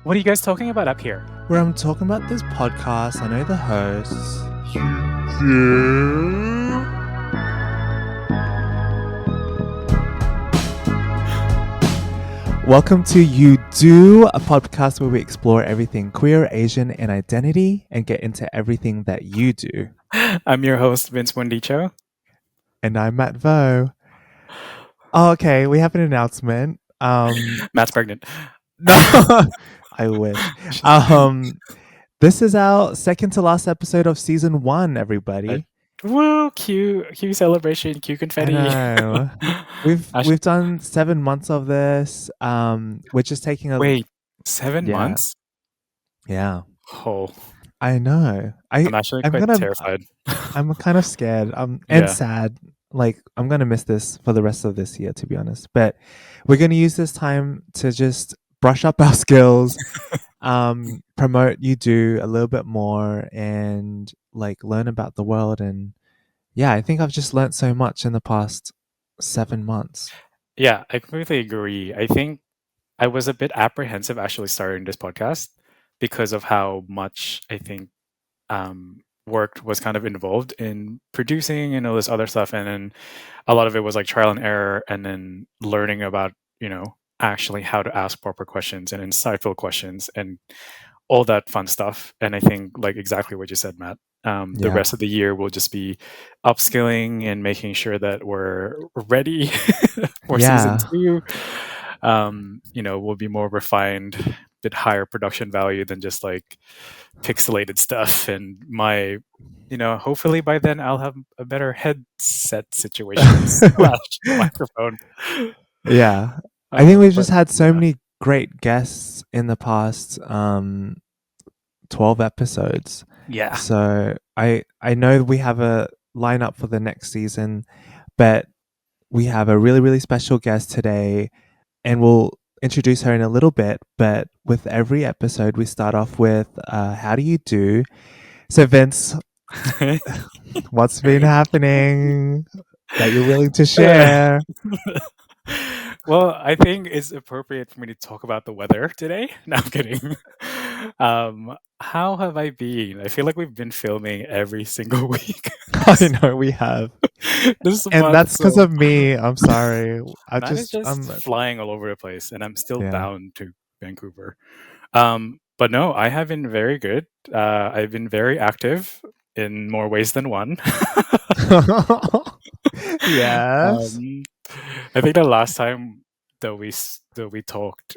What are you guys talking about up here? Where I'm talking about this podcast. I know the hosts. Welcome to You Do, a podcast where we explore everything queer, Asian, and identity and get into everything that you do. I'm your host, Vince Buendicho. And I'm Mathew Vo. Oh, okay, we have an announcement. Matt's pregnant. No, I wish. This is our second to last episode of season 1, everybody. Woo! Cue celebration, cue confetti. I know. We've done 7 months of this. We're just taking a Wait, 7 months? Yeah. Oh, I know. I'm actually quite terrified. I'm kind of scared. And sad. Like, I'm gonna miss this for the rest of this year, to be honest. But we're gonna use this time to just brush up our skills, promote You Do a little bit more, and like learn about the world. And yeah, I think I've just learned so much in the past 7 months. Yeah, I completely agree. I think I was a bit apprehensive actually starting this podcast because of how much I think work was kind of involved in producing and all this other stuff. And then a lot of it was like trial and error and then learning about, actually how to ask proper questions and insightful questions and all that fun stuff. And I think like exactly what you said, Matt. The rest of the year will just be upskilling and making sure that we're ready for season 2. Will be more refined, bit higher production value than just like pixelated stuff. And my, hopefully by then I'll have a better headset situation slash microphone. Yeah. I think we've just had so many great guests in the past 12 episodes. Yeah. So I know we have a lineup for the next season, but we have a really, really special guest today, and we'll introduce her in a little bit. But with every episode, we start off with how do you do? So Vince, what's been happening that you're willing to share? Well, I think it's appropriate for me to talk about the weather today. No, I'm kidding. How have I been? I feel like we've been filming every single week. I know we have. And that's because of me. I'm sorry. I'm flying all over the place, and I'm still bound to Vancouver. But no, I have been very good. I've been very active in more ways than one. Yes. I think the last time that we talked,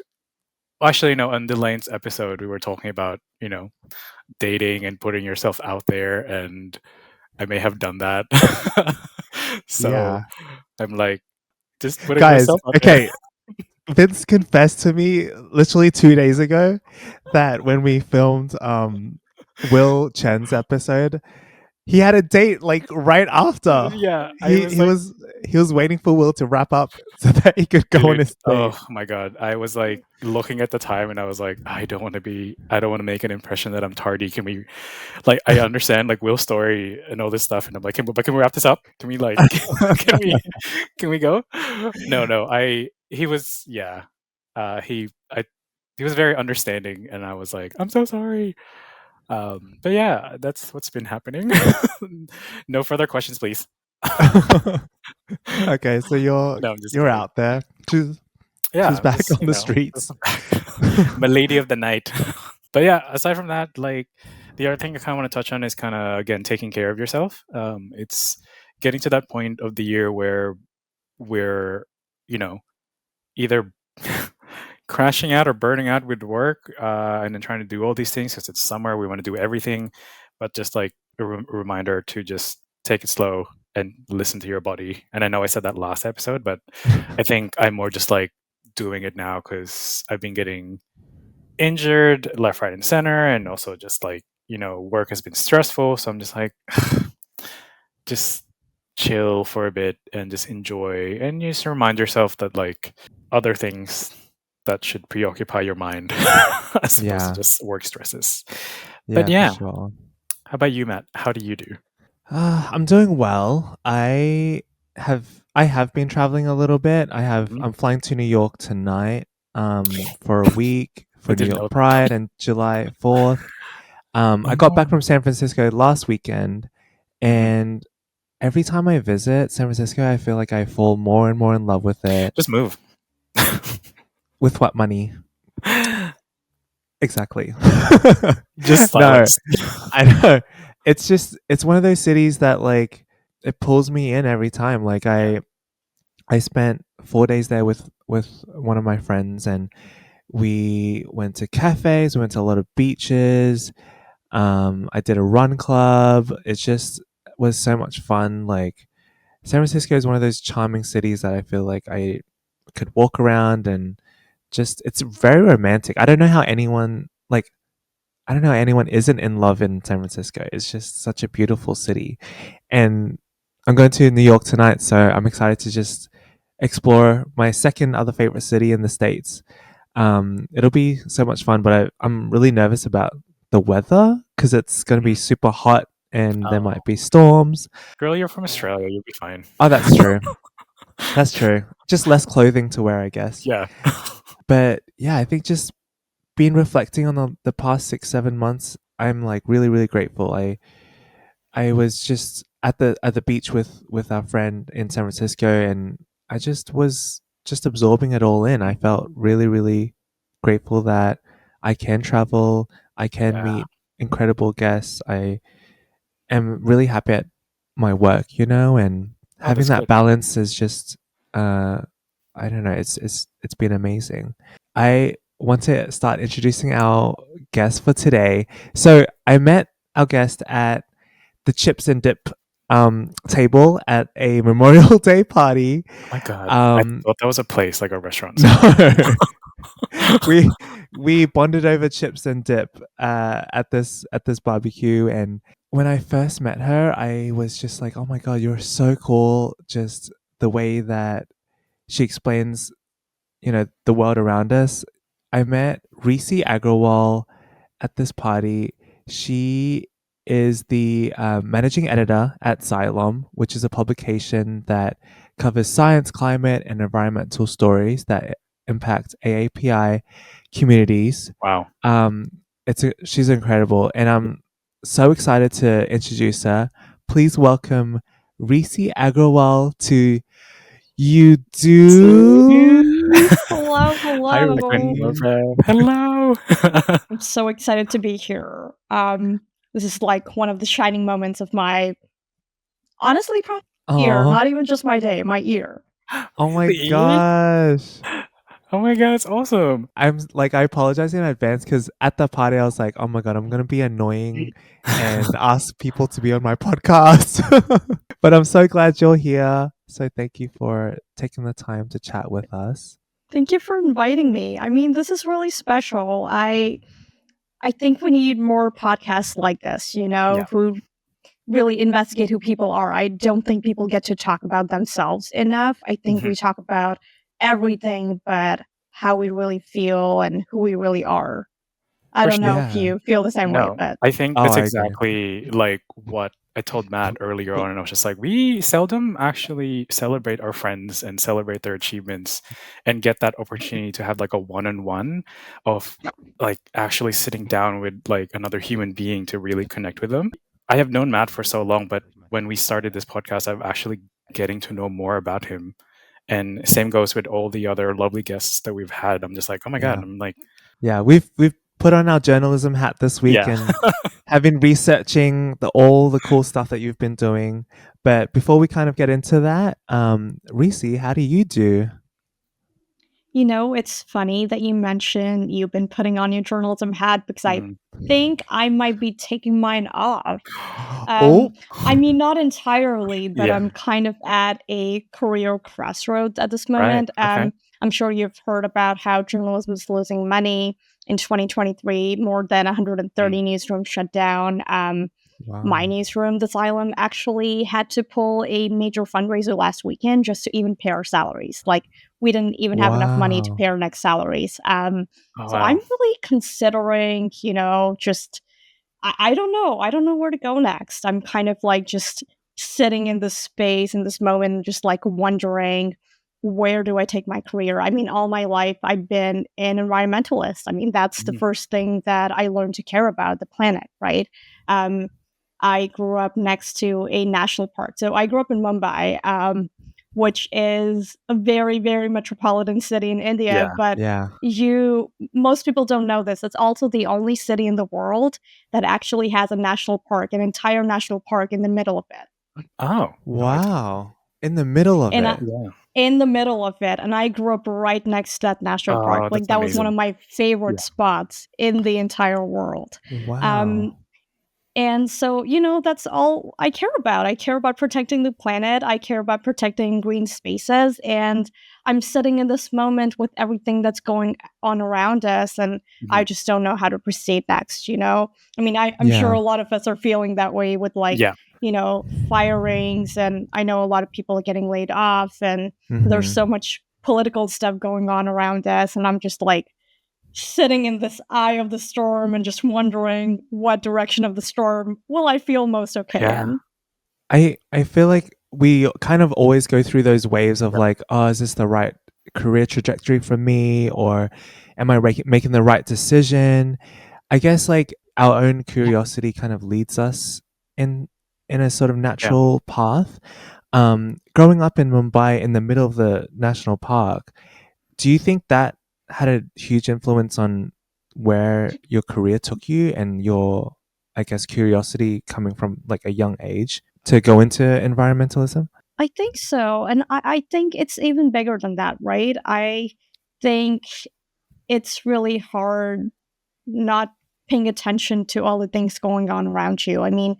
actually, no, on Delaine's episode, we were talking about, dating and putting yourself out there, and I may have done that. So I'm like, just putting myself out there. Vince confessed to me literally 2 days ago that when we filmed Will Chen's episode, he had a date like right after. Yeah, he was waiting for Will to wrap up so that he could go on his date. Oh my god! I was like looking at the time, and I was like, I don't want to make an impression that I'm tardy. Can we, like, I understand like Will's story and all this stuff, and I'm like, can we wrap this up? Can we like, can we go? No. He was he was very understanding, and I was like, I'm so sorry. But yeah, that's what's been happening. No further questions, please. Okay, so you're out there. She's back on the streets. My lady of the night. But yeah, aside from that, like the other thing I kind of want to touch on is kind of again taking care of yourself. It's getting to that point of the year where we're, either crashing out or burning out with work, and then trying to do all these things because it's summer. We want to do everything, but just like a reminder to just take it slow and listen to your body. And I know I said that last episode, but I think I'm more just like doing it now because I've been getting injured left, right, and center, and also just like work has been stressful. So I'm just like, just chill for a bit and just enjoy, and just remind yourself that like other things that should preoccupy your mind as opposed to just work stresses. But sure. How about you, Matt? How do you do? I'm doing well. I have been traveling a little bit. I'm flying to New York tonight for a week I for New didn't York know. Pride and July 4th. Oh I got back no. from San Francisco last weekend, Mhm. and every time I visit San Francisco, I feel like I fall more and more in love with it. Just move. With what money? Exactly. Just No, silence. I know. It's one of those cities that like it pulls me in every time. Like Yeah. I spent 4 days there with one of my friends, and we went to cafes, we went to a lot of beaches. I did a run club. It just was so much fun. Like San Francisco is one of those charming cities that I feel like I could walk around and just it's very romantic. I don't know how anyone isn't in love in San Francisco. It's just such a beautiful city. And I'm going to New York tonight, so I'm excited to just explore my second other favorite city in the States. It'll be so much fun, but I'm really nervous about the weather because it's going to be Mhm. super hot and there Oh, might be storms. girl, you're from Australia. You'll be fine. Oh, that's true. That's true. Just less clothing to wear, I guess. Yeah. But yeah, I think just been reflecting on the past 6 7 months. I'm like really really grateful. I was just at the beach with our friend in San Francisco, and I just was just absorbing it all in. I felt really really grateful that I can travel, I can Yeah. meet incredible guests. I am really happy at my work, you know, and Oh, having that's that good. balance is just uh I don't know, it's been amazing. I want to start introducing our guest for today. So I met our guest at the chips and dip table at a Memorial Day party. Oh my god. I Um thought that was a place, like a restaurant. no. Sorry. we we bonded over chips and dip at this barbecue, and when I first met her, I was just like, "Oh my god, you're so cool." Just the way that she explains, you know, the world around us. I met Rhysea Agrawal at this party. She is the managing editor at Xylom, which is a publication that covers science, climate, and environmental stories that impact AAPI communities. Wow. Um, she's incredible, and I'm so excited to introduce her. Please welcome Rhysea Agrawal to You Do. Hello, Hi, Requin hello. Love. Hello. I'm so excited to be here. This is like one of the shining moments of my honestly probably year, Oh, not even just my day, my year. oh my Really? gosh. Oh my god, it's awesome. I apologize in advance because at the party I was like, oh my god, I'm gonna be annoying and ask people to be on my podcast. But I'm so glad you're here. So thank you for taking the time to chat with us. Thank you for inviting me. I mean, this is really special. I think we need more podcasts like this, Yeah. who really investigate who people are. I don't think people get to talk about themselves enough. I think Mhm. we talk about everything but how we really feel and who we really are. I For don't know sure. if Yeah. you feel the same way, No, but I think Oh, that's I agree. exactly like what I told Matt earlier on, and I was just like, we seldom actually celebrate our friends and celebrate their achievements and get that opportunity to have like a one-on-one of like actually sitting down with like another human being to really connect with them. I have known Matt for so long, but when we started this podcast, I'm actually getting to know more about him. And same goes with all the other lovely guests that we've had. I'm just like, oh my God, Yeah. I'm like, Yeah. We've put on our journalism hat this week yeah. and have been researching all the cool stuff that you've been doing. But before we kind of get into that, Reese, how do you do? it's funny that you mentioned you've been putting on your journalism hat because I Mhm. think I might be taking mine off. Oh, Um, I mean, not entirely, but Yeah. I'm kind of at a career crossroads at this Right. moment. Okay. I'm sure you've heard about how journalism is losing money in 2023. More than Mm. 130 newsrooms shut down. My wow. newsroom, the Xylom, actually had to pull a major fundraiser last weekend just to even pay our salaries. Like, we didn't even have enough money to Wow. pay our next salaries. Oh, So I'm wow. really considering, just I don't know. I don't know where to go next. I'm kind of like just sitting in this space in this moment, just like wondering where do I take my career? I mean, all my life I've been an environmentalist. I mean, that's the first thing that I learned to care about, the planet, right? I grew up next to a national park. So I grew up in Mumbai, which is a very, very metropolitan city in India. But most people don't know this. It's also the only city in the world that actually has a national park, an entire national park in the middle of it. Oh, wow. In the middle of it. In the middle of it. And I grew up right next to that national park. Like, that was one of my favorite spots in the entire world. Wow. And so, that's all I care about. I care about protecting the planet. I care about protecting green spaces. And I'm sitting in this moment with everything that's going on around us. And I just don't know how to proceed next, I mean, I'm sure a lot of us are feeling that way with firings. And I know a lot of people are getting laid off. And there's so much political stuff going on around us. And I'm just like, sitting in this eye of the storm and just wondering what direction of the storm will I feel most okay in. I feel like we kind of always go through those waves of like, oh, is this the right career trajectory for me, or am I making the right decision? I guess like our own curiosity kind of leads us in a sort of natural path. Growing up in Mumbai in the middle of the national park, do you think that had a huge influence on where your career took you and your, I guess, curiosity coming from like a young age to go into environmentalism? I think so. And I think it's even bigger than that, right? I think it's really hard not paying attention to all the things going on around you. I mean,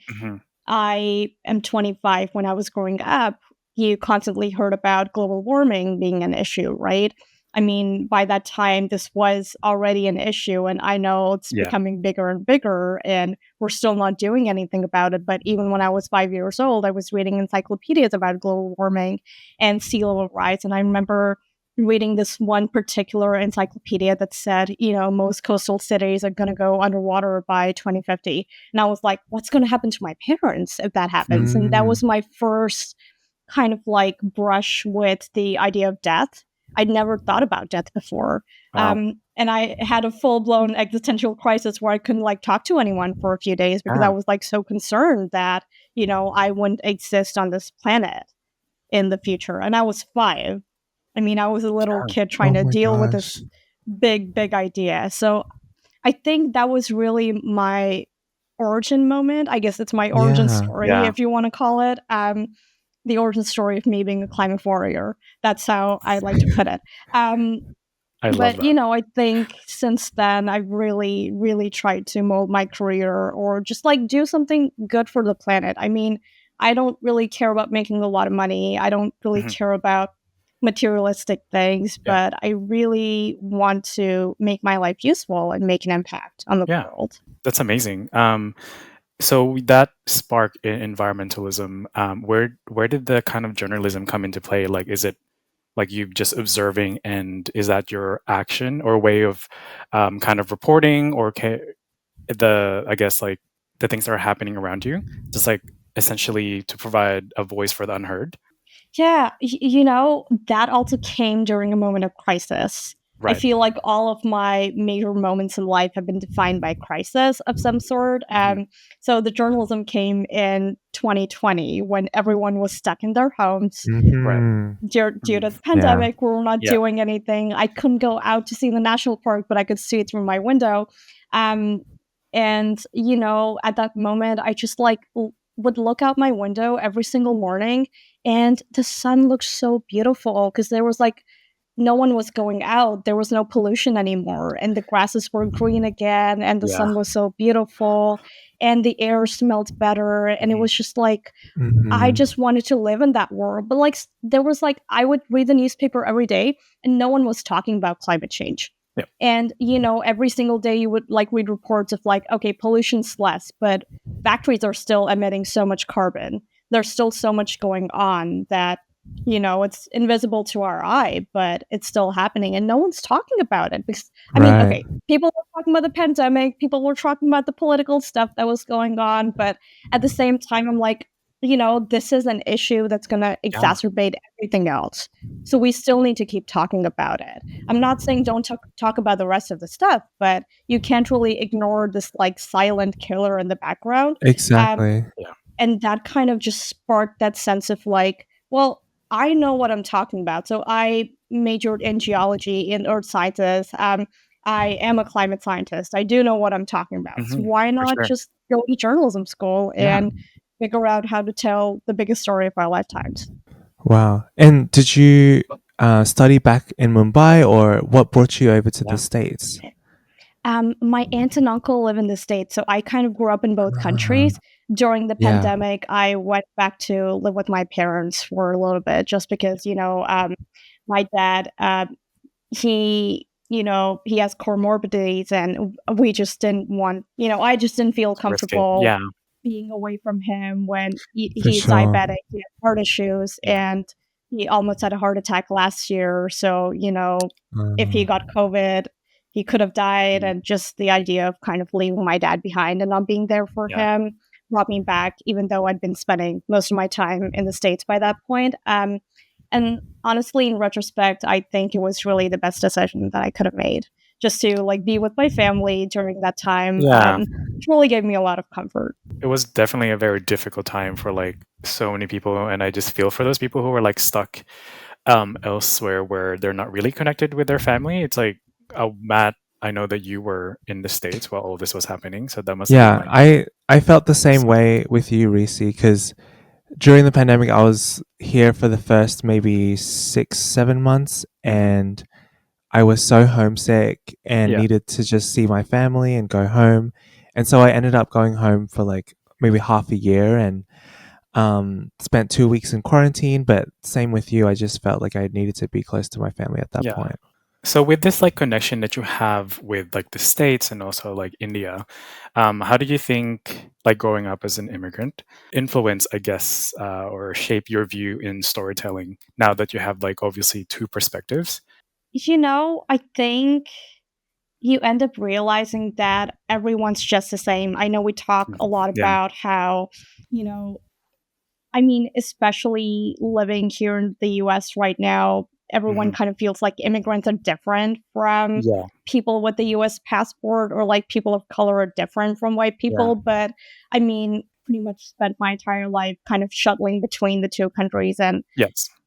I am 25. When I was growing up, you constantly heard about global warming being an issue, right? I mean, by that time, this was already an issue, and I know it's becoming bigger and bigger, and we're still not doing anything about it. But even when I was 5 years old, I was reading encyclopedias about global warming and sea level rise. And I remember reading this one particular encyclopedia that said, most coastal cities are going to go underwater by 2050. And I was like, what's going to happen to my parents if that happens? And that was my first kind of like brush with the idea of death. I'd never thought about death before. And I had a full-blown existential crisis where I couldn't like talk to anyone for a few days because I was like so concerned that, I wouldn't exist on this planet in the future. And I was 5. I mean, I was a little kid trying to deal with this big, big idea. So I think that was really my origin moment. I guess it's my origin story, if you want to call it. The origin story of me being a climate warrior. That's how I like to put it. I love that. I think since then, I've really, really tried to mold my career or just like do something good for the planet. I mean, I don't really care about making a lot of money. I don't really care about materialistic things, but I really want to make my life useful and make an impact on the world. That's amazing. So that spark in environmentalism, where did the kind of journalism come into play? Like, is it like you just observing, and is that your action or way of kind of reporting, or I guess like the things that are happening around you, just like essentially to provide a voice for the unheard? Yeah, that also came during a moment of crisis. Right. I feel like all of my major moments in life have been defined by crisis of some sort. So the journalism came in 2020 when everyone was stuck in their homes due to the pandemic. We were not doing anything. I couldn't go out to see the national park, but I could see it through my window. And, at that moment, I just like would look out my window every single morning, and the sun looked so beautiful because there was like no one was going out. There was no pollution anymore. And the grasses were green again. And the sun was so beautiful. And the air smelled better. And it was just like, I just wanted to live in that world. But like, there was like, I would read the newspaper every day and no one was talking about climate change. Yep. And, every single day you would like read reports of like, okay, pollution's less, but factories are still emitting so much carbon. There's still so much going on that, it's invisible to our eye, but it's still happening and no one's talking about it because, I mean, okay, people were talking about the pandemic, people were talking about the political stuff that was going on, but at the same time, I'm like, this is an issue that's going to exacerbate everything else. So we still need to keep talking about it. I'm not saying don't talk about the rest of the stuff, but you can't really ignore this like silent killer in the background. Exactly. And that kind of just sparked that sense of like, well, I know what I'm talking about. So I majored in geology, in earth sciences. I am a climate scientist. I do know what I'm talking about. So why not just go to journalism school and figure out how to tell the biggest story of our lifetimes? Wow. And did you study back in Mumbai, or what brought you over to the States? My aunt and uncle live in the States, so I kind of grew up in both countries. During the Yeah. pandemic, I went back to live with my parents for a little bit, just because, my dad, he has comorbidities, and we just didn't want, I just didn't feel comfortable being away from him when For he's sure. diabetic, he has heart issues, and he almost had a heart attack last year. So, if he got COVID, he could have died. And just the idea of kind of leaving my dad behind and not being there for him brought me back, even though I'd been spending most of my time in the States by that point. And honestly, in retrospect, I think it was really the best decision that I could have made, just to like be with my family during that time. It really gave me a lot of comfort. It was definitely a very difficult time for like so many people, and I just feel for those people who were like stuck elsewhere where they're not really connected with their family. It's like, Matt, I know that you were in the States while all this was happening, so that must have been like, I felt the same way with you, Rhysea, because during the pandemic, I was here for the first maybe 6-7 months, and I was so homesick and needed to just see my family and go home. And so I ended up going home for like maybe half a year, and spent 2 weeks in quarantine. But same with you, I just felt like I needed to be close to my family at that point. So with this like connection that you have with like the States and also like India, how do you think like growing up as an immigrant influence, I guess, or shape your view in storytelling now that you have like obviously two perspectives? I think you end up realizing that everyone's just the same. I know we talk a lot about how, especially living here in the US right now, everyone kind of feels like immigrants are different from people with the US passport, or like people of color are different from white people. But pretty much spent my entire life kind of shuttling between the two countries. And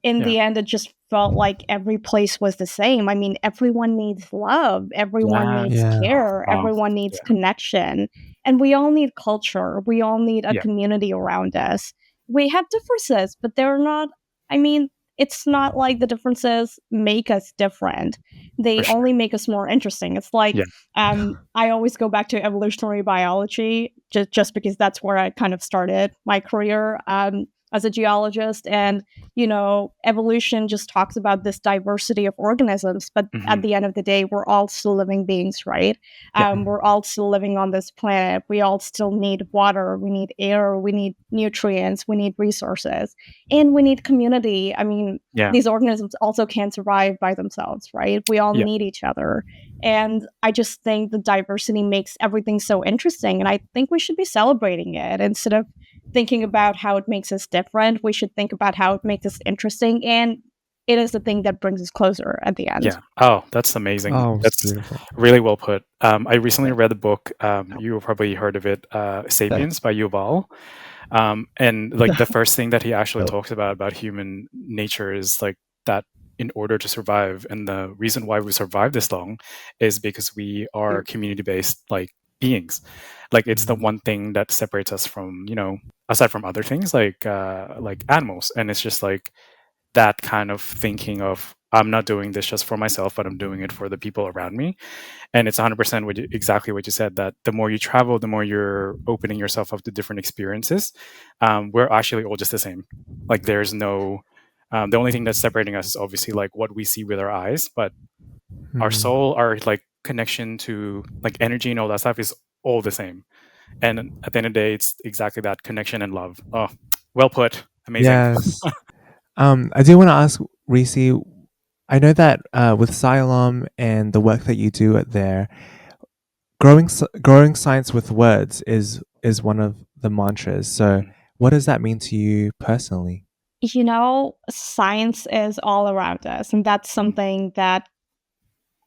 in the end, it just felt like every place was the same. Everyone needs love, everyone needs care, everyone needs connection. And we all need culture. We all need a community around us. We have differences, but they're not, it's not like the differences make us different. They only make us more interesting. It's like, I always go back to evolutionary biology, just because that's where I kind of started my career as a geologist. And, evolution just talks about this diversity of organisms. But at the end of the day, we're all still living beings, right? We're all still living on this planet. We all still need water. We need air. We need nutrients. We need resources. And we need community. These organisms also can't survive by themselves, right? We all need each other. And I just think the diversity makes everything so interesting. And I think we should be celebrating it instead of thinking about how it makes us different. We should think about how it makes us interesting. And it is the thing that brings us closer at the end. Yeah. Oh, that's amazing. Oh, That's beautiful. really well put. I recently read the book, you probably heard of it, Sapiens by Yuval. And like the first thing that he actually talks about human nature is like that in order to survive, and the reason why we survive this long is because we are community-based like beings. Like it's the one thing that separates us from, aside from other things like animals. And it's just like that kind of thinking of, I'm not doing this just for myself, but I'm doing it for the people around me. And it's 100% exactly what you said, that the more you travel, the more you're opening yourself up to different experiences. We're actually all just the same. Like there's no, the only thing that's separating us is obviously like what we see with our eyes, but our soul, our like connection to like energy and all that stuff is all the same. And at the end of the day, it's exactly that connection and love. Oh, well put. Amazing. Yes. I do want to ask Rhysea, I know that with Xylom and the work that you do at there, growing science with words is one of the mantras. So What does that mean to you personally? You know, science is all around us, and that's something that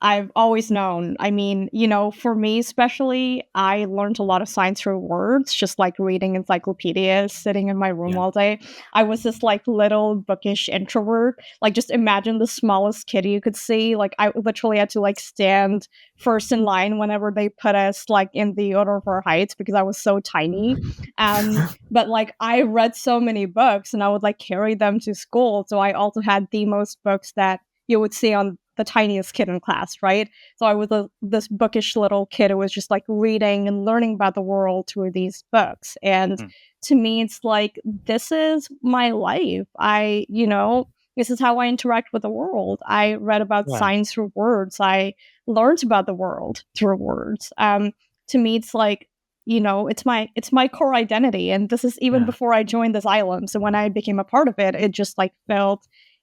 I've always known. I mean, you know, for me especially, I learned a lot of science through words, just like reading encyclopedias, sitting in my room Yeah. all day. I was this like little bookish introvert. Like just imagine the smallest kid you could see. Like I literally had to like stand first in line whenever they put us like in the order of our heights because I was so tiny. But like I read so many books and I would like carry them to school. So I also had the most books that you would see on the tiniest kid in class, right? So I was this bookish little kid who was just like reading and learning about the world through these books. And Mm. to me, it's like, this is my life. This is how I interact with the world. I read about Yeah. science through words. I learned about the world through words. To me, it's like, it's my core identity. And this is even Yeah. before I joined the Xylom. So when I became a part of it, it just like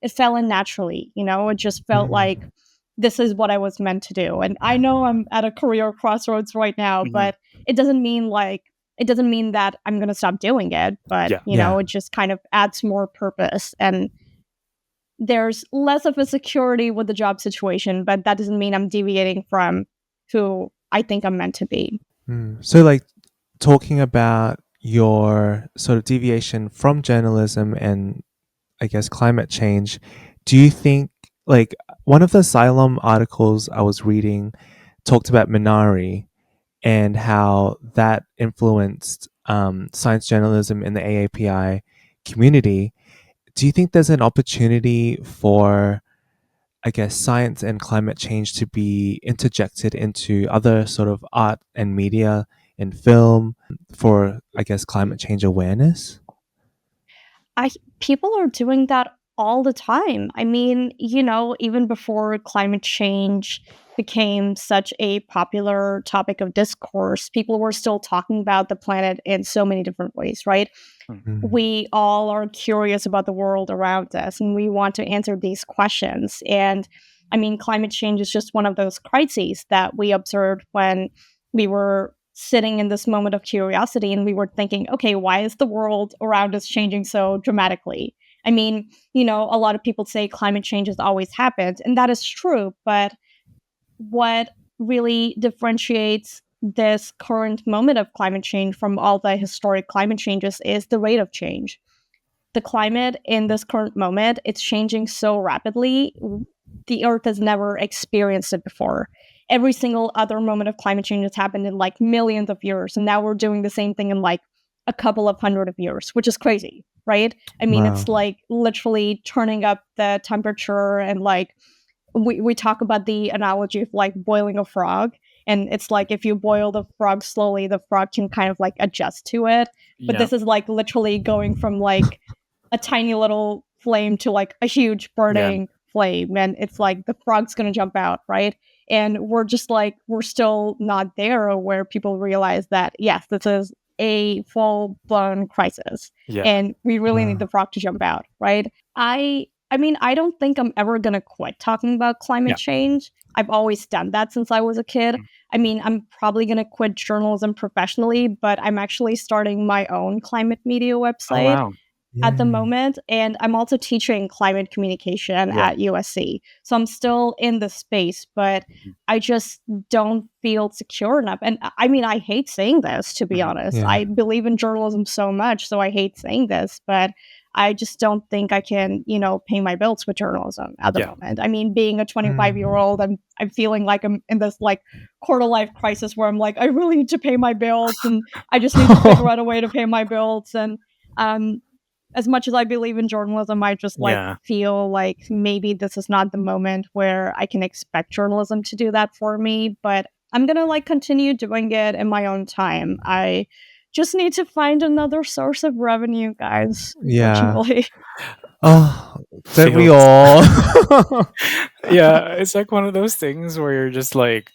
it fell in naturally, it just felt like this is what I was meant to do. And I know I'm at a career crossroads right now, Mhm. but it doesn't mean that I'm going to stop doing it, but Yeah. Yeah. it just kind of adds more purpose and there's less of a security with the job situation, but that doesn't mean I'm deviating from who I think I'm meant to be. So, like, talking about your sort of deviation from journalism and I guess climate change, do you think, like, one of the Xylom articles I was reading talked about Minari and how that influenced science journalism in the AAPI community? Do you think there's an opportunity for, I guess, science and climate change to be interjected into other sort of art and media and film for, I guess, climate change awareness? I People are doing that all the time. I mean, even before climate change became such a popular topic of discourse, people were still talking about the planet in so many different ways, right? Mm. We all are curious about the world around us and we want to answer these questions. And I mean, climate change is just one of those crises that we observed when we were sitting in this moment of curiosity and we were thinking, okay, why is the world around us changing so dramatically? I mean, a lot of people say climate change has always happened, and that is true. But what really differentiates this current moment of climate change from all the historic climate changes is the rate of change. The climate in this current moment, it's changing so rapidly. The earth has never experienced it before. Every single other moment of climate change has happened in like millions of years, and now we're doing the same thing in like a couple of hundred of years, which is crazy, right? I mean, Wow. it's like literally turning up the temperature and like we talk about the analogy of like boiling a frog, and it's like if you boil the frog slowly, the frog can kind of like adjust to it. But Yeah. this is like literally going from like a tiny little flame to like a huge Yeah. burning flame, and it's like the frog's gonna jump out, right? And we're just like, we're still not there where people realize that yes, this is a full-blown crisis Yeah. and we really need Wow. the frog to jump out, right? I mean, I don't think I'm ever gonna quit talking about climate Yeah. change. I've always done that since I was a kid. Mm. I mean, I'm probably gonna quit journalism professionally, but I'm actually starting my own climate media Oh website wow. at the Yay. moment, and I'm also teaching climate communication Yeah. at USC. So I'm still in the space, but Mhm. I just don't feel secure enough. And I mean, I hate saying this, to be Mhm. honest. Yeah. I believe in journalism so much, so I hate saying this, but I just don't think I can, pay my bills with journalism at the Yeah. moment. I mean, being a 25-year-old, I'm feeling like I'm in this like quarter life crisis where I'm like, I really need to pay my bills and I just need to figure out a way to pay my bills. And um as much as I believe in journalism, I just like Yeah. feel like maybe this is not the moment where I can expect journalism to do that for me. But I'm gonna like continue doing it in my own time. I just need to find another source of revenue, guys, Yeah. unfortunately. Oh, don't we Feels. all? Yeah, it's like one of those things where you're just like,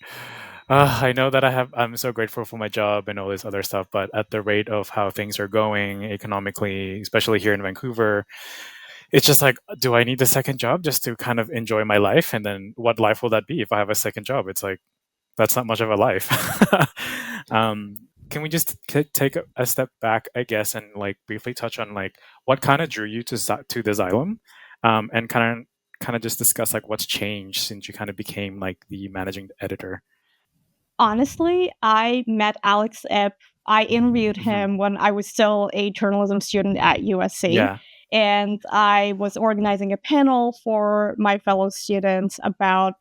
I know that I'm so grateful for my job and all this other stuff, but at the rate of how things are going economically, especially here in Vancouver, it's just like, do I need a second job just to kind of enjoy my life? And then what life will that be if I have a second job? It's like, that's not much of a life. can we just take a step back, I guess, and like briefly touch on like what kind of drew you to the Xylom, and kind of just discuss like what's changed since you kind of became like the managing editor. Honestly, I met Alex Ip. I interviewed Mm-hmm. him when I was still a journalism student at USC. Yeah. And I was organizing a panel for my fellow students about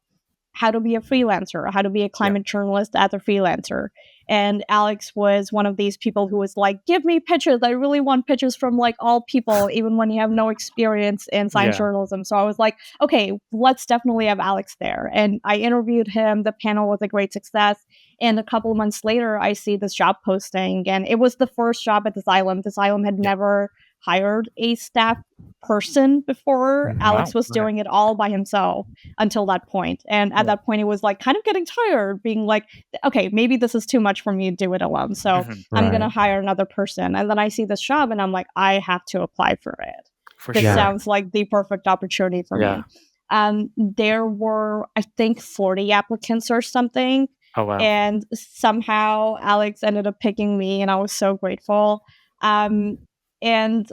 how to be a freelancer, how to be a climate journalist as a freelancer. And Alex was one of these people who was like, give me pictures. I really want pictures from like all people, even when you have no experience in science journalism. So I was like, okay, let's definitely have Alex there. And I interviewed him. The panel was a great success. And a couple of months later, I see this job posting, and it was the first job at the Xylom. The Xylom had never hired a staff person before. Alex was doing it all by himself until that point. And at that point, he was like kind of getting tired, being like, okay, maybe this is too much for me to do it alone. So I'm going to hire another person. And then I see this job and I'm like, I have to apply for it. This sounds like the perfect opportunity for me. There were, I think, 40 applicants or something. Oh, wow. And somehow Alex ended up picking me, and I was so grateful. And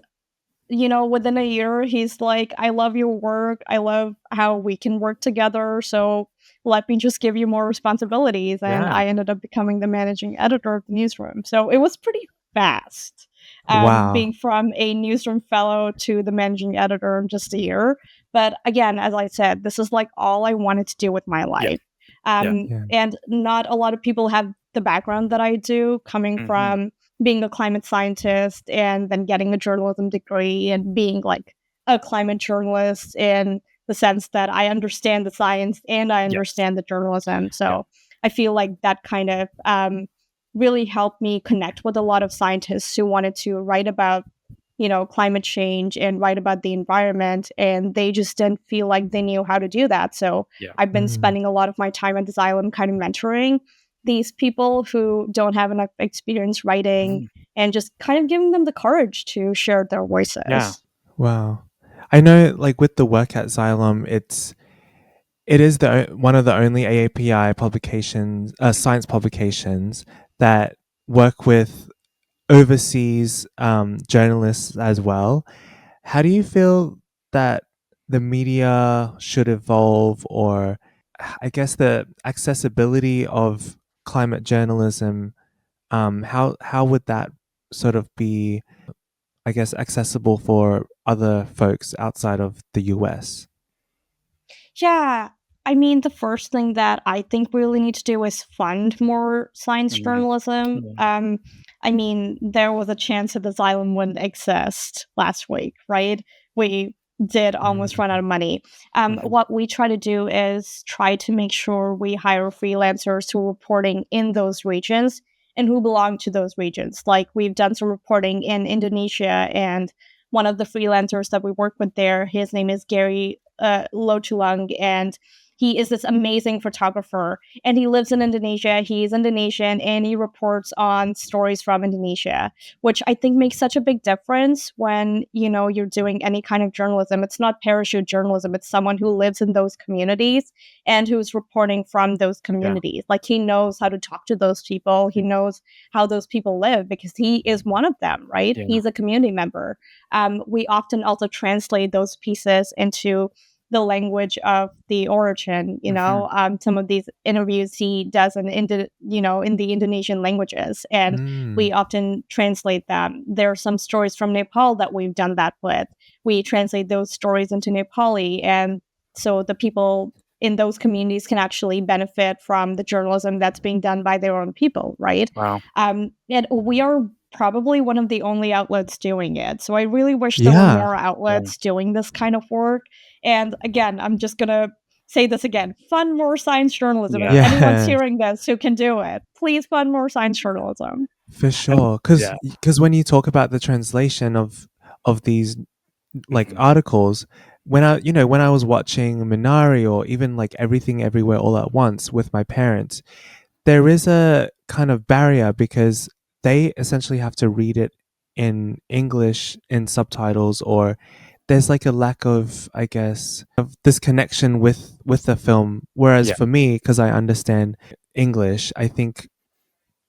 you know, within a year, he's like, I love your work. I love how we can work together. So let me just give you more responsibilities. And I ended up becoming the managing editor of the newsroom. So it was pretty fast. Being from a newsroom fellow to the managing editor in just a year. But again, as I said, this is like all I wanted to do with my life. And not a lot of people have the background that I do, coming from being a climate scientist and then getting a journalism degree and being like a climate journalist in the sense that I understand the science and I understand the journalism. So I feel like that kind of really helped me connect with a lot of scientists who wanted to write about, you know, climate change and write about the environment, and they just didn't feel like they knew how to do that. So I've been spending a lot of my time at the Xylom kind of mentoring these people who don't have enough experience writing and just kind of giving them the courage to share their voices. Yeah. Wow. I know, like with the work at Xylom, it is one of the only AAPI publications, science publications that work with overseas journalists as well. How do you feel that the media should evolve, or I guess the accessibility of climate journalism? How would that sort of be, I guess, accessible for other folks outside of the US? Yeah. I mean, the first thing that I think we really need to do is fund more science journalism. I mean, there was a chance that the Xylom wouldn't exist last week, right? We did almost run out of money. What we try to do is try to make sure we hire freelancers who are reporting in those regions and who belong to those regions. Like, we've done some reporting in Indonesia, and one of the freelancers that we work with there, his name is Gary Lotulung, and he is this amazing photographer, and he lives in Indonesia. He's Indonesian, and he reports on stories from Indonesia, which I think makes such a big difference when, you know, you're doing any kind of journalism. It's not parachute journalism. It's someone who lives in those communities and who's reporting from those communities. Like, he knows how to talk to those people. He knows how those people live because he is one of them, right? He's a community member. We often also translate those pieces into the language of the origin. You know, some of these interviews he does in the Indonesian languages, and we often translate them. There are some stories from Nepal that we've done that with. We translate those stories into Nepali, and so the people in those communities can actually benefit from the journalism that's being done by their own people, right? Wow. And we are probably one of the only outlets doing it. So I really wish there were more outlets doing this kind of work. And again, I'm just going to say this again, fund more science journalism. If anyone's hearing this who can do it, please fund more science journalism. For sure. Because when you talk about the translation of these like articles, when I was watching Minari, or even like Everything Everywhere All at Once with my parents, there is a kind of barrier because they essentially have to read it in English in subtitles, or there's like a lack of, I guess, of this connection with the film. Whereas for me, because I understand English, I think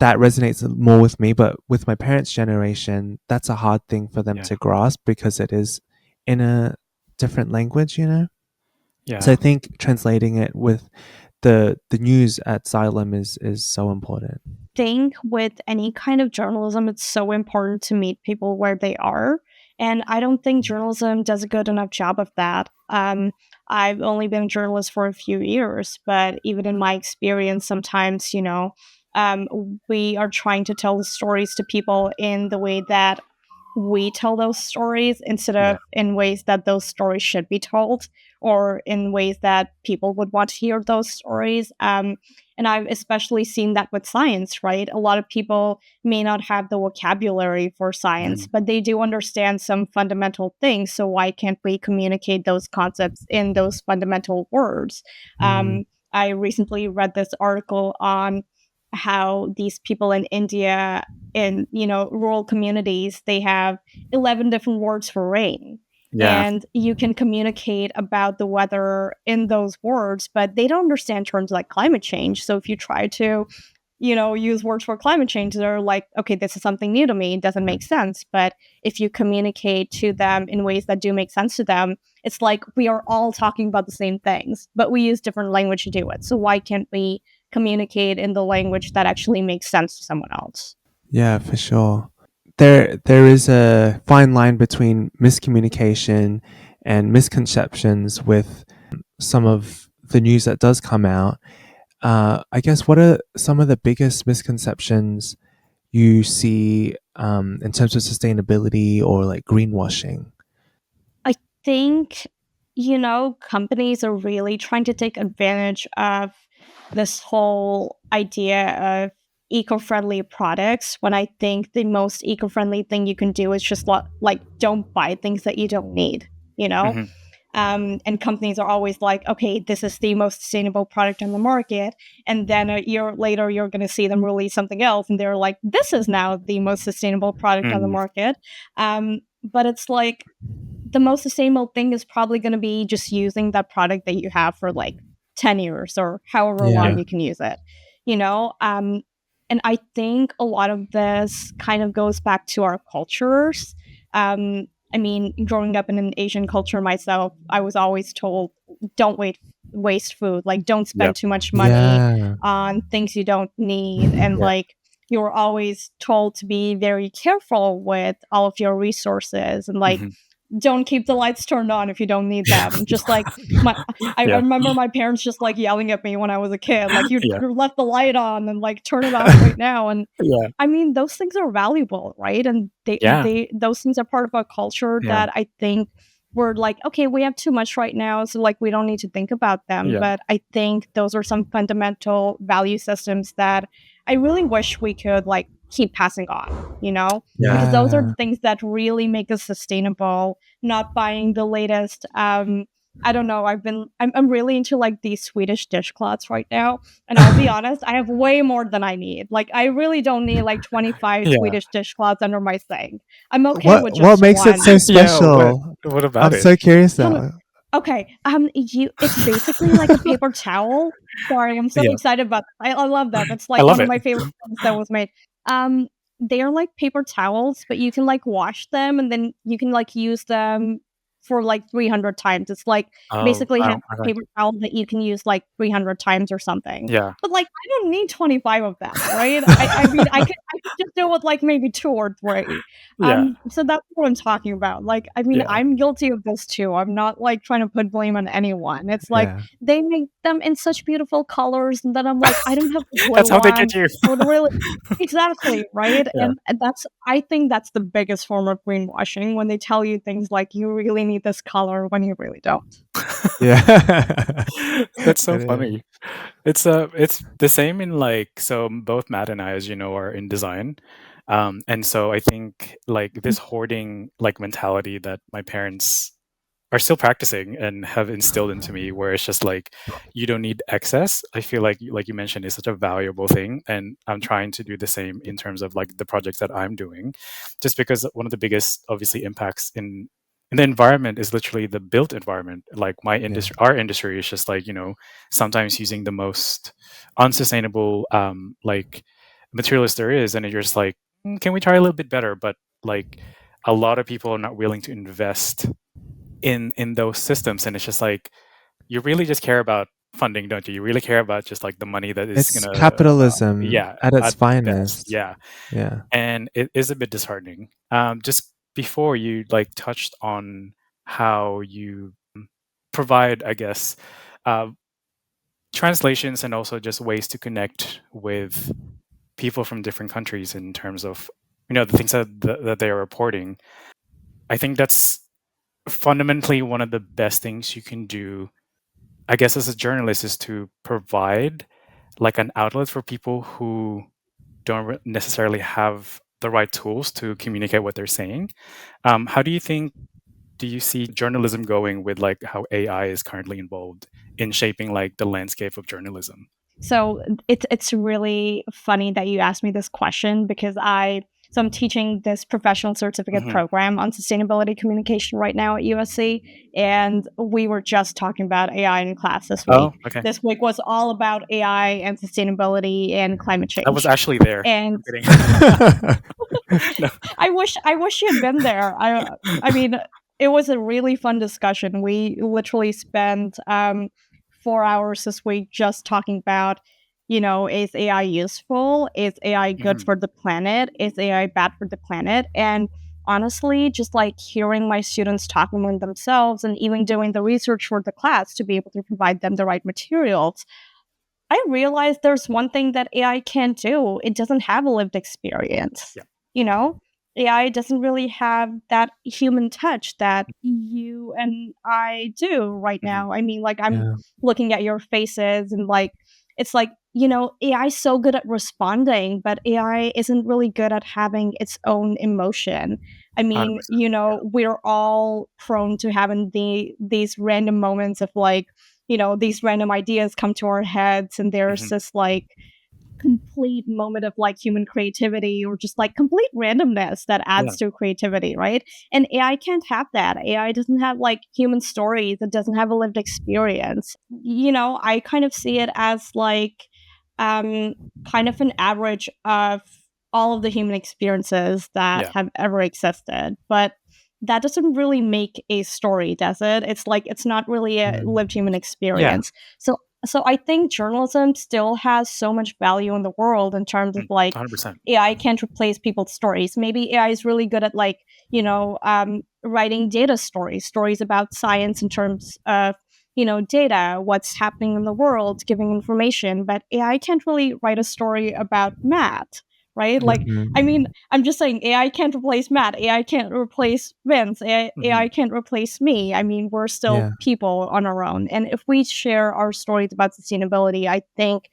that resonates more with me. But with my parents' generation, that's a hard thing for them to grasp because it is in a different language, you know? So I think translating it with the news at Xylom is so important. Think with any kind of journalism, it's so important to meet people where they are. And I don't think journalism does a good enough job of that. I've only been a journalist for a few years, but even in my experience, sometimes, we are trying to tell the stories to people in the way that we tell those stories instead of in ways that those stories should be told or in ways that people would want to hear those stories. And I've especially seen that with science, right? A lot of people may not have the vocabulary for science, but they do understand some fundamental things. So why can't we communicate those concepts in those fundamental words? I recently read this article on how these people in India, in rural communities, they have 11 different words for rain. And you can communicate about the weather in those words, but they don't understand terms like climate change. So if you try to, use words for climate change, they're like, okay, this is something new to me. It doesn't make sense. But if you communicate to them in ways that do make sense to them, it's like we are all talking about the same things, but we use different language to do it. So why can't we communicate in the language that actually makes sense to someone else? Yeah, for sure. There is a fine line between miscommunication and misconceptions with some of the news that does come out. I guess, what are some of the biggest misconceptions you see in terms of sustainability or like greenwashing? I think, companies are really trying to take advantage of this whole idea of eco-friendly products, when I think the most eco-friendly thing you can do is just don't buy things that you don't need, you know? And companies are always like, okay, this is the most sustainable product on the market. And then a year later, you're going to see them release something else. And they're like, this is now the most sustainable product on the market. But it's like, the most sustainable thing is probably going to be just using that product that you have for like 10 years or however long you can use it, and I think a lot of this kind of goes back to our cultures. I mean, growing up in an Asian culture myself, I was always told, don't waste food, like don't spend too much money on things you don't need. And like, you were always told to be very careful with all of your resources and like, don't keep the lights turned on if you don't need them. Just like I remember my parents just like yelling at me when I was a kid, like you left the light on and like turn it off right now. And I mean, those things are valuable, right? And they those things are part of our culture that I think we're like, okay, we have too much right now, so like we don't need to think about them. But I think those are some fundamental value systems that I really wish we could like keep passing on, because those are the things that really make us sustainable. Not buying the latest I don't know, I'm really into like these Swedish dishcloths right now, and I'll be honest, I have way more than I need. Like I really don't need like 25 Swedish dishcloths under my sink. I'm okay with just what makes one. it so special? What about I'm so curious now. Okay, it's basically like a paper towel. Sorry, I'm so excited about that. I love them. It's like one of my favorite things that was made. They are like paper towels, but you can like wash them and then you can like use them for like 300 times. It's like basically have a paper towel that you can use like 300 times or something. But like I don't need 25 of them, right? I mean I could just do with like maybe 2 or 3. So that's what I'm talking about. Like I mean I'm guilty of this too. I'm not like trying to put blame on anyone. It's like they make them in such beautiful colors, and then I'm like, I don't have the blue That's how they one. get you. Exactly, right? And I think that's the biggest form of greenwashing, when they tell you things like you really need this color when you really don't. That's so funny. It's the same in like, so both Matt and I, as you know, are in design. And so I think like this hoarding like mentality that my parents are still practicing and have instilled into me, where it's just like, you don't need excess. I feel like you mentioned, is such a valuable thing, and I'm trying to do the same in terms of like the projects that I'm doing, just because one of the biggest obviously impacts in the environment is literally the built environment. Like my industry, our industry is just like, sometimes using the most unsustainable like materialist there is, and you're just like, can we try a little bit better? But like a lot of people are not willing to invest in those systems, and it's just like, you really just care about funding, don't you? You really care about just like the money that is It's gonna capitalism at its at best, finest. yeah. Yeah. And it is a bit disheartening. Just before, you like touched on how you provide, I guess, translations and also just ways to connect with people from different countries in terms of, the things that they are reporting. I think that's fundamentally one of the best things you can do, I guess, as a journalist, is to provide like an outlet for people who don't necessarily have the right tools to communicate what they're saying. How do you see journalism going with like how AI is currently involved in shaping like the landscape of journalism? So it's really funny that you asked me this question, because I'm teaching this professional certificate Mm-hmm. program on sustainability communication right now at USC, and we were just talking about AI in class this week. Oh, okay. This week was all about AI and sustainability and climate change. I was actually there. And I'm kidding. No. I wish you had been there. I mean, it was a really fun discussion. We literally spent 4 hours this week just talking about, is AI useful? Is AI good Mhm. for the planet? Is AI bad for the planet? And honestly, just like hearing my students talk among themselves and even doing the research for the class to be able to provide them the right materials, I realized there's one thing that AI can't do. It doesn't have a lived experience. Yeah. You know, AI doesn't really have that human touch that you and I do right Mhm. now. I mean, like, I'm Yeah. looking at your faces, and like, it's like, AI is so good at responding, but AI isn't really good at having its own emotion. I mean, 100%. we're all prone to having these random moments of like, these random ideas come to our heads, and there's Mhm. this like complete moment of like human creativity, or just like complete randomness that adds to creativity, right? And AI can't have that. AI doesn't have like human stories, it doesn't have a lived experience. I kind of see it as like kind of an average of all of the human experiences that Yeah. have ever existed. But that doesn't really make a story, does it? It's like it's not really a lived human Yeah. experience. So I think journalism still has so much value in the world in terms of like 100%. AI can't replace people's stories. Maybe AI is really good at like, writing data stories about science in terms of, data, what's happening in the world, giving information. But AI can't really write a story about math, right? Like, I mean, Mhm. I'm just saying AI can't replace Matt. AI can't replace Vince. AI Mhm. can't replace me. I mean, we're still Yeah. people on our own. And if we share our stories about sustainability, I think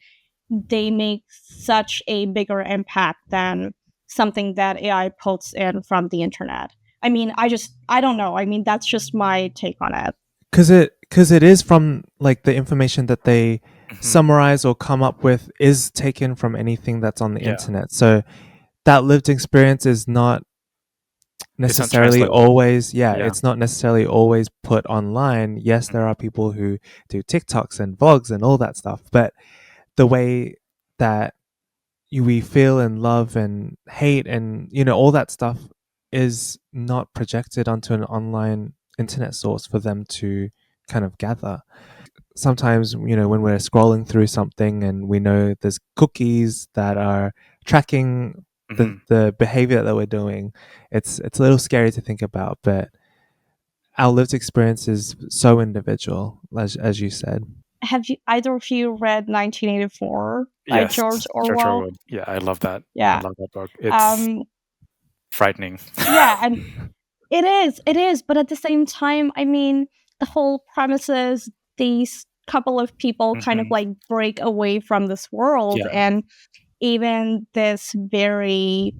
they make such a bigger impact than something that AI puts in from the internet. I mean, I don't know. I mean, that's just my take on it. Because it is from like the information that they Mhm. summarize or come up with is taken from anything that's on the Yeah. internet. So that lived experience is not It's necessarily untranslatable. always, yeah, Yeah. it's not necessarily always put online. Yes, there Mhm. are people who do TikToks and vlogs and all that stuff, but the way that we feel and love and hate and all that stuff is not projected onto an online internet source for them to kind of gather. Sometimes when we're scrolling through something and we know there's cookies that are tracking Mhm. the behavior that we're doing, it's a little scary to think about, but our lived experience is so individual, as you said. Have you either of you read 1984 by Yes, George George Orwell? Orwell. Yeah, I love that. I Yeah. love that book. It's Um, frightening. yeah, and it is, but at the same time, I mean, the whole premise is these couple of people kind of Mhm. like break away from this world, Yeah. and even this very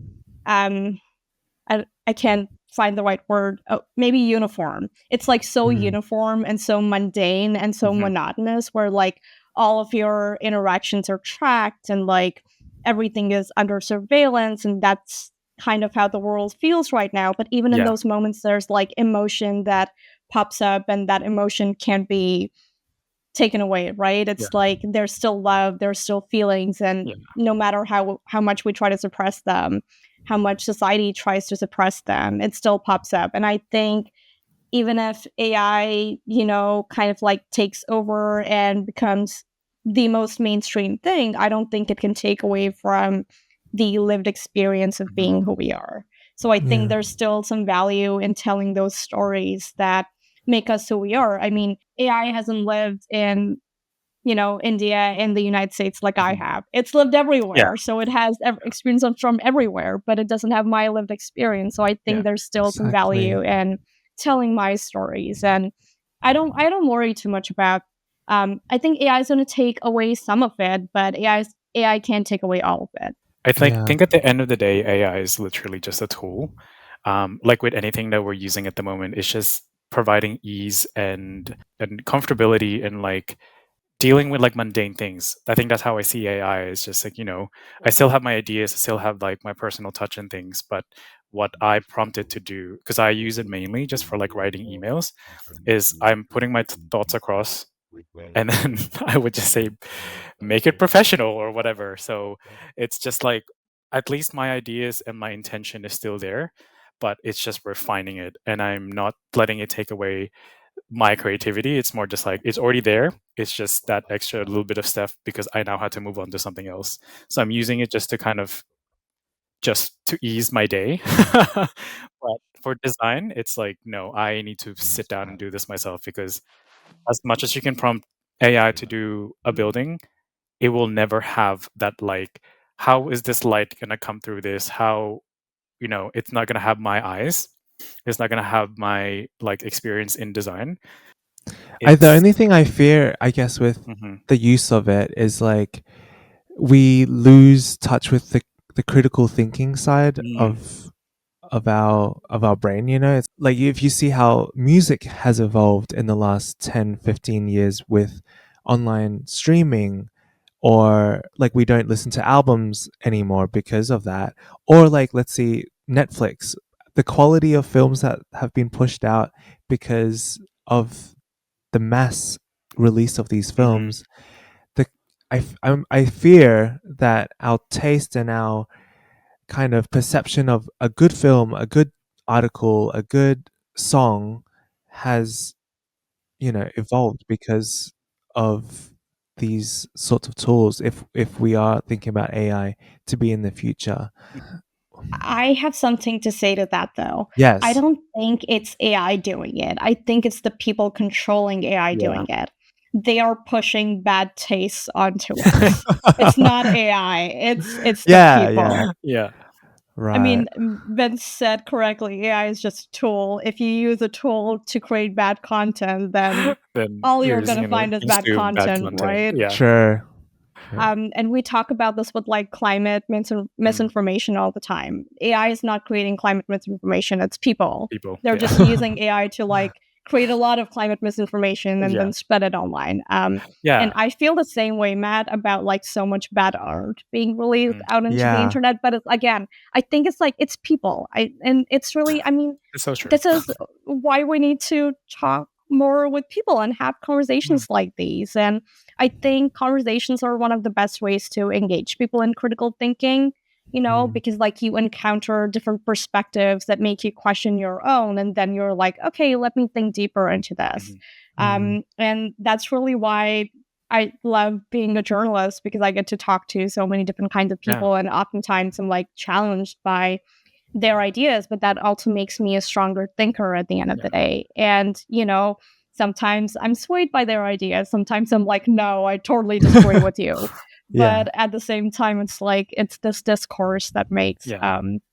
um I can't find the right word. Oh, maybe uniform. It's like so Mm, uniform and so mundane and so Mhm. monotonous, where like all of your interactions are tracked, and like everything is under surveillance, and that's kind of how the world feels right now. But even in Yeah. those moments, there's like emotion that pops up, and that emotion can be taken away, right? It's like there's still love, there's still feelings, and no matter how much we try to suppress them, how much society tries to suppress them, it still pops up. And I think even if AI, kind of like takes over and becomes the most mainstream thing, I don't think it can take away from the lived experience of being who we are. So I think there's still some value in telling those stories that make us who we are. I mean, AI hasn't lived in India and the United States like I have. It's lived everywhere. So it has experience from everywhere, but it doesn't have my lived experience. So I think there's still some value in telling my stories. And I don't worry too much about I think AI is going to take away some of it, but AI can't take away all of it. I think at the end of the day, AI is literally just a tool. Like with anything that we're using at the moment, it's just providing ease and comfortability and like dealing with like mundane things. I think that's how I see AI. Is just like, I still have my ideas, I still have like my personal touch and things, but what I prompted to do, because I use it mainly just for like writing emails, is I'm putting my thoughts across, and then I would just say, make it professional or whatever. So it's just like, at least my ideas and my intention is still there, but it's just refining it, and I'm not letting it take away my creativity. It's more just like, it's already there, it's just that extra little bit of stuff because I now have to move on to something else. So I'm using it just to kind of just to ease my day. But for design, it's like, no, I need to sit down and do this myself, because as much as you can prompt AI to do a building, it will never have that, like, how is this light going to come through this? How, it's not going to have my eyes. It's not going to have my like experience in design. The only thing I fear, I guess, with the use of it is like we lose touch with the critical thinking side of our brain. It's like, if you see how music has evolved in the last 10-15 years with online streaming, or like we don't listen to albums anymore because of that, or like, let's see, Netflix, the quality of films that have been pushed out because of the mass release of these films. I fear that our taste and our kind of perception of a good film, a good article, a good song has, evolved because of these sorts of tools, if we are thinking about AI to be in the future. I have something to say to that, though. Yes. I don't think it's AI doing it. I think it's the people controlling AI doing it. They are pushing bad tastes onto us. It's not AI. It's the people. Yeah. Right. I mean, Vince said correctly, AI is just a tool. If you use a tool to create bad content, then all you're going to find is bad content, right? Yeah. Sure. And we talk about this with like climate misinformation all the time. AI is not creating climate misinformation, it's people. They're just using AI to like create a lot of climate misinformation and then spread it online. And I feel the same way, Matt, about like so much bad art being released out into the internet. But again, I think it's like, it's people. And it's really, I mean, it's so true. This is why we need to talk more with people and have conversations like these. And I think conversations are one of the best ways to engage people in critical thinking, because like you encounter different perspectives that make you question your own. And then you're like, okay, let me think deeper into this. And that's really why I love being a journalist, because I get to talk to so many different kinds of people. And oftentimes I'm like challenged by their ideas, but that also makes me a stronger thinker at the end of the day. And, sometimes I'm swayed by their ideas. Sometimes I'm like, no, I totally disagree with you. But at the same time, it's like, it's this discourse that makes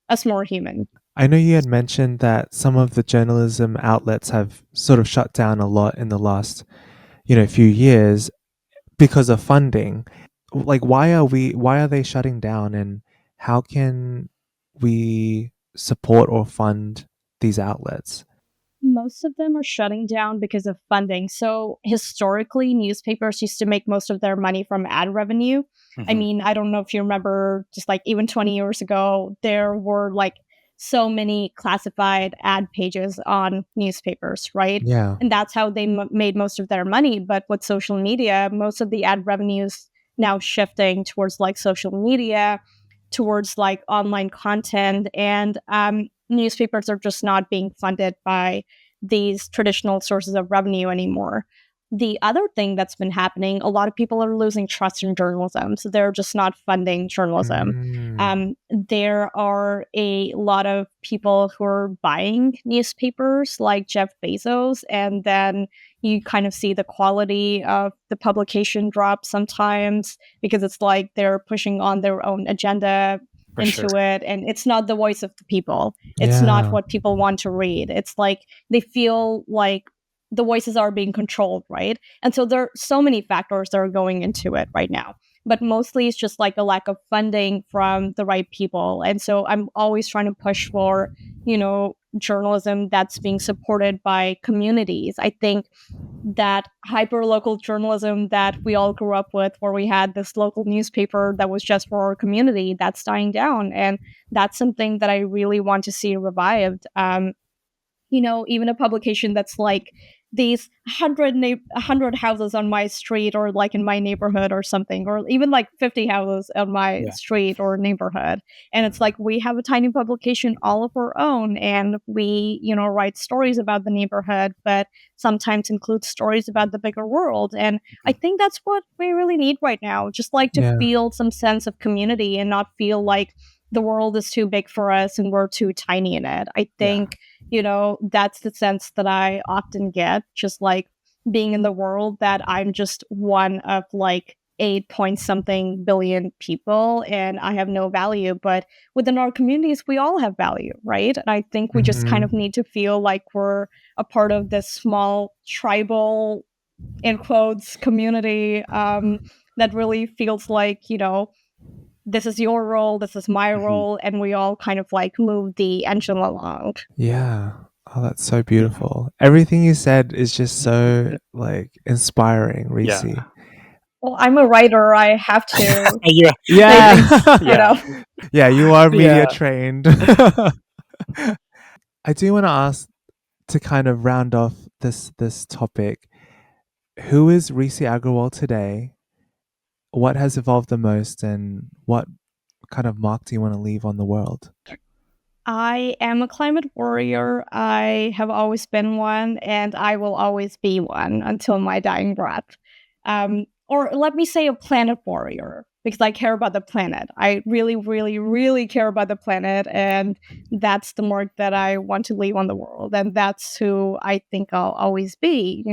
us more human. I know you had mentioned that some of the journalism outlets have sort of shut down a lot in the last, few years because of funding. Like, why are they shutting down, and how can we support or fund these outlets? Most of them are shutting down because of funding. So historically, newspapers used to make most of their money from ad revenue. I mean, I don't know if you remember, just like even 20 years ago, there were like so many classified ad pages on newspapers, right? Yeah. And that's how they made most of their money. But with social media, most of the ad revenues now shifting towards like social media, towards like online content, and newspapers are just not being funded by these traditional sources of revenue anymore. The other thing that's been happening, a lot of people are losing trust in journalism, so they're just not funding journalism. There are a lot of people who are buying newspapers like Jeff Bezos, and then you kind of see the quality of the publication drop sometimes because it's like they're pushing on their own agenda For into sure. it, and it's not the voice of the people. It's not Yeah. what people want to read. It's like they feel like the voices are being controlled, right? And so there are so many factors that are going into it right now. But mostly it's just like a lack of funding from the right people. And so I'm always trying to push for, journalism that's being supported by communities. I think that hyper-local journalism that we all grew up with, where we had this local newspaper that was just for our community, that's dying down. And that's something that I really want to see revived. Even a publication that's like these 100 houses on my street or like in my neighborhood or something, or even like 50 houses on my street or neighborhood. And it's like we have a tiny publication all of our own, and we, write stories about the neighborhood, but sometimes include stories about the bigger world. And I think that's what we really need right now, just like to feel some sense of community and not feel like the world is too big for us and we're too tiny in it. I think that's the sense that I often get, just like being in the world, that I'm just one of like 8 point something billion people and I have no value. But within our communities, we all have value, right? And I think we just kind of need to feel like we're a part of this small tribal, in quotes, community that really feels like, this is your role, this is my role, and we all kind of like move the engine along. Yeah. Oh, that's so beautiful. Everything you said is just so like inspiring, Rhysea. Well, I'm a writer. I have to. Yeah. Things, Yeah, you are media trained. I do want to ask, to kind of round off this topic, who is Rhysea Agrawal today? What has evolved the most, and what kind of mark do you want to leave on the world? I am a climate warrior. I have always been one, and I will always be one until my dying breath. Or let me say a planet warrior, because I care about the planet. I really, really, really care about the planet, and that's the mark that I want to leave on the world. And that's who I think I'll always be,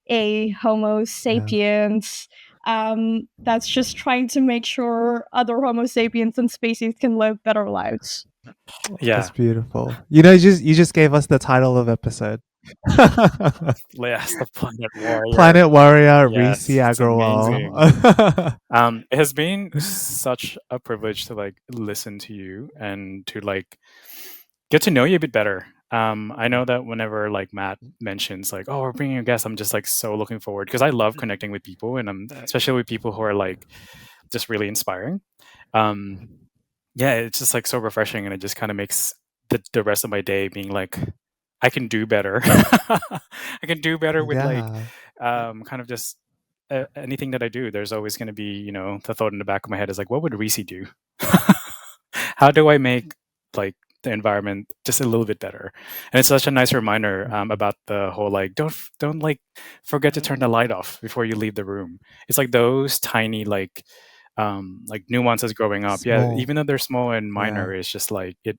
a Homo sapiens that's just trying to make sure other Homo sapiens and species can live better lives. That's beautiful. You just gave us the title of episode. Yes, the Planet Warrior. Planet Warrior, Rhysea Agrawal. It has been such a privilege to like listen to you and to like get to know you a bit better. I know that whenever like Matt mentions like, oh, we're bringing a guest, I'm just like so looking forward, because I love connecting with people, and especially with people who are like just really inspiring. It's just like so refreshing, and it just kind of makes the rest of my day being like, I can do better. I can do better with like kind of just anything that I do. There's always going to be, the thought in the back of my head is like, what would Rhysea do? How do I make like the environment just a little bit better? And it's such a nice reminder about the whole like, don't like forget to turn the light off before you leave the room. It's like those tiny like nuances growing up. Small. Yeah, even though they're small and minor, it's just like it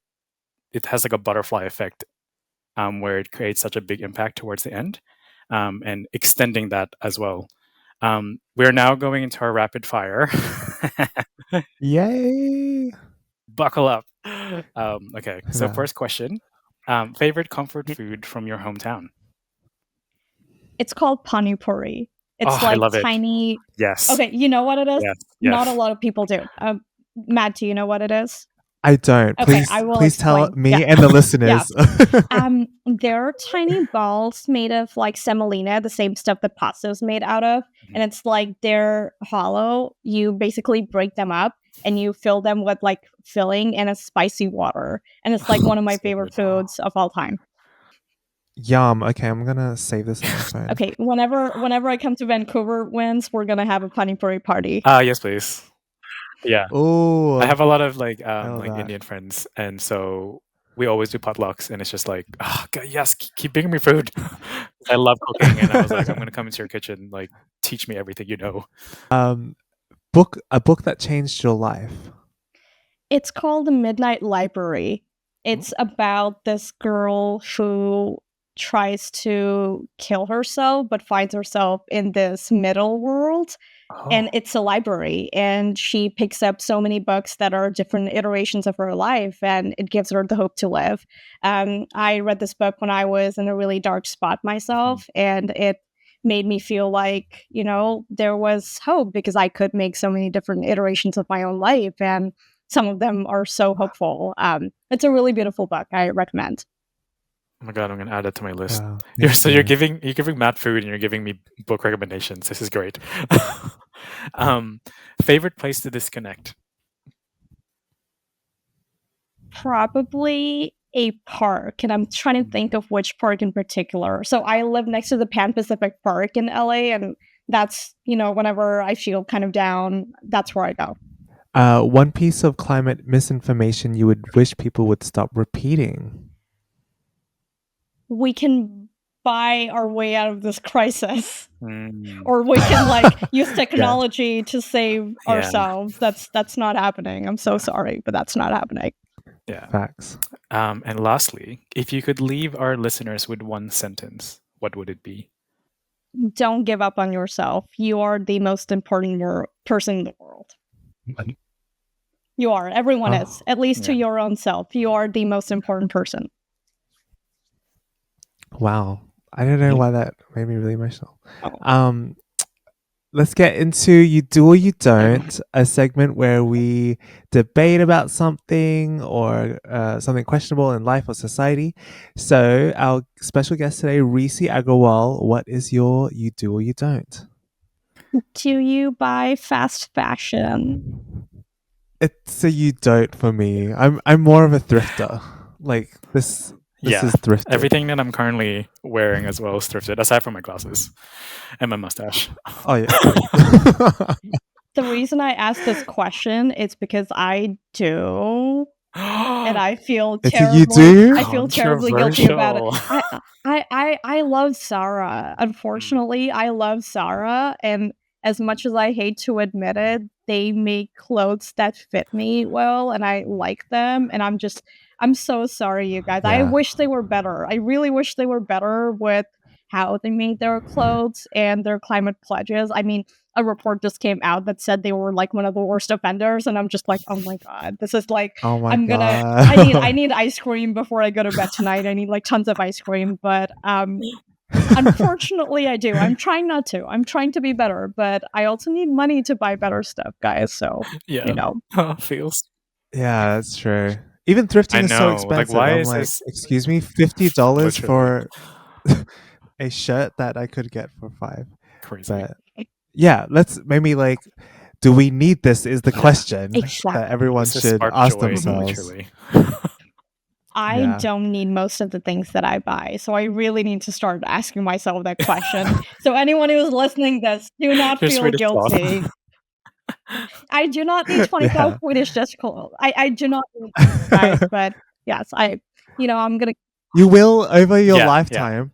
has like a butterfly effect where it creates such a big impact towards the end, and extending that as well. We're now going into our rapid fire. Yay! Buckle up. Okay, so first question. Favorite comfort food from your hometown? It's called pani puri. It's I love tiny. It. Yes. Okay, you know what it is? Yes. Not a lot of people do. Matt, do you know what it is? I don't. Okay, please tell me and the listeners. There are tiny balls made of like semolina, the same stuff that pasta is made out of, and it's like they're hollow. You basically break them up, and you fill them with like filling and a spicy water. And it's like one of my So favorite good. foods of all time. Yum. Okay, I'm gonna save this on my phone. Okay, whenever I come to Vancouver, wins, we're gonna have a pani puri party. Yes, please. Yeah, Oh, I have a lot of like love that. Indian friends, and so we always do potlucks, and it's just like, oh, God, yes, keep bringing me food. I love cooking, and I was like, I'm gonna come into your kitchen, like, teach me everything you know. A book that changed your life. It's called The Midnight Library. It's about this girl who tries to kill herself but finds herself in this middle world. And Oh, it's a library, and she picks up so many books that are different iterations of her life, and it gives her the hope to live. I read this book when I was in a really dark spot myself, and it made me feel like, you know, there was hope because I could make so many different iterations of my own life, and some of them are so hopeful. It's a really beautiful book. I recommend. oh my God, I'm gonna add that to my list. Wow, You're thank you. giving Matt food, and you're giving me book recommendations. This is great. Favorite place to disconnect? Probably a park, and I'm trying to think of which park in particular. So I live next to the Pan Pacific Park in LA, and that's, you know, whenever I feel kind of down, that's where I go. One piece of climate misinformation you would wish people would stop repeating. We can buy our way out of this crisis. Mm, Or we can like use technology to save Yeah. ourselves. That's not happening. I'm so sorry, but that's not happening. yeah. Facts. And lastly, if you could leave our listeners with one sentence, what would it be? Don't give up on yourself. You are the most important person in the world. You are. Everyone Oh, is. At least to yeah. your own self. You are the most important person. wow. I don't know why that made me really emotional. Oh. Let's get into You Do or You Don't, a segment where we debate about something or something questionable in life or society. So, our special guest today, Rhysea Agrawal, what is your You Do or You Don't? Do you buy fast fashion? It's a you don't for me. I'm more of a thrifter. Like this is thrifted. Everything that I'm currently wearing as well is thrifted, aside from my glasses and my mustache. Oh yeah. The reason I asked this question is because I do, and I feel It's a terribly. you do? I feel terribly guilty about it. Controversial. I love Zara. Unfortunately, I love Zara, and as much as I hate to admit it, they make clothes that fit me well, and I like them. And I'm so sorry, you guys. I Yeah. wish they were better. I really wish they were better with how they made their clothes and their climate pledges. I mean, a report just came out that said they were like one of the worst offenders, and I'm just like, oh my God, this is like, Oh my I'm gonna, god. I need ice cream before I go to bed tonight. I need like tons of ice cream, but unfortunately, I do. I'm trying not to. I'm trying to be better, but I also need money to buy better stuff, guys. So Yeah. you know, Feels. Yeah, that's true. Even thrifting I is so know. expensive. Like, why I'm is like, this excuse me, $50 literally for a shirt that I could get for $5. crazy? But yeah, let's maybe like, do we need this? Is the question exactly. that everyone This is should spark ask joy, themselves. literally. I Yeah. don't need most of the things that I buy, so I really need to start asking myself that question. So anyone who's listening, this do not Just feel read it off. guilty. I do not need 25 Yeah. Swedish Dutch clothes. I do not need that, guys, but yes, I'm gonna You will over your Yeah. lifetime.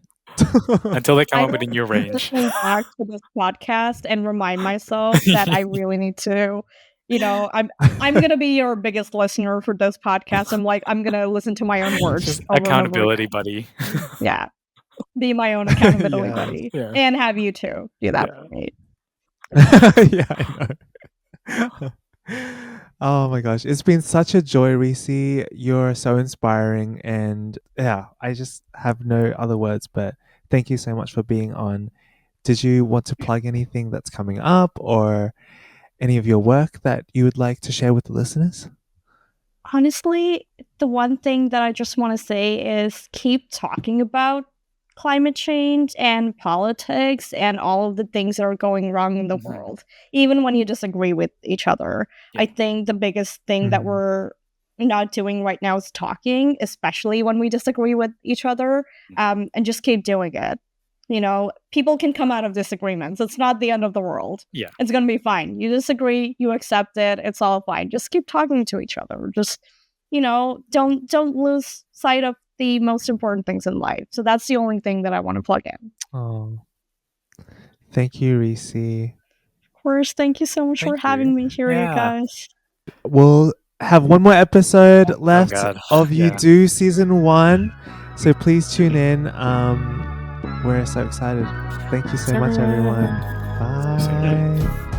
Until they come I up with a new will keep range. listening back to this podcast and remind myself that I really need to, I'm gonna be your biggest listener for this podcast. I'm gonna listen to my own words Just over and over accountability again. buddy. Yeah, be my own accountability Yes. buddy, Yeah. and have you too do that Yeah. for me. Yeah, I know. Oh my gosh, it's been such a joy, Rhysea. You're so inspiring, and yeah, I just have no other words. But thank you so much for being on. Did you want to plug anything that's coming up, or any of your work that you would like to share with the listeners? Honestly, the one thing that I just want to say is keep talking about climate change and politics and all of the things that are going wrong in the world, even when you disagree with each other. I think the biggest thing that we're not doing right now is talking, especially when we disagree with each other, and just keep doing it. You know, people can come out of disagreements. It's not the end of the world. Yeah. It's going to be fine. You disagree, you accept it. It's all fine. Just keep talking to each other. Just, you know, don't lose sight of the most important things in life. So that's the only thing that I want to plug in. Oh, thank you, Rhysea. Of course, thank you so much for having me here, you guys. We'll have one more episode left of You Do Season 1. So please tune in. We're so excited. Thank you so much, everyone. Bye.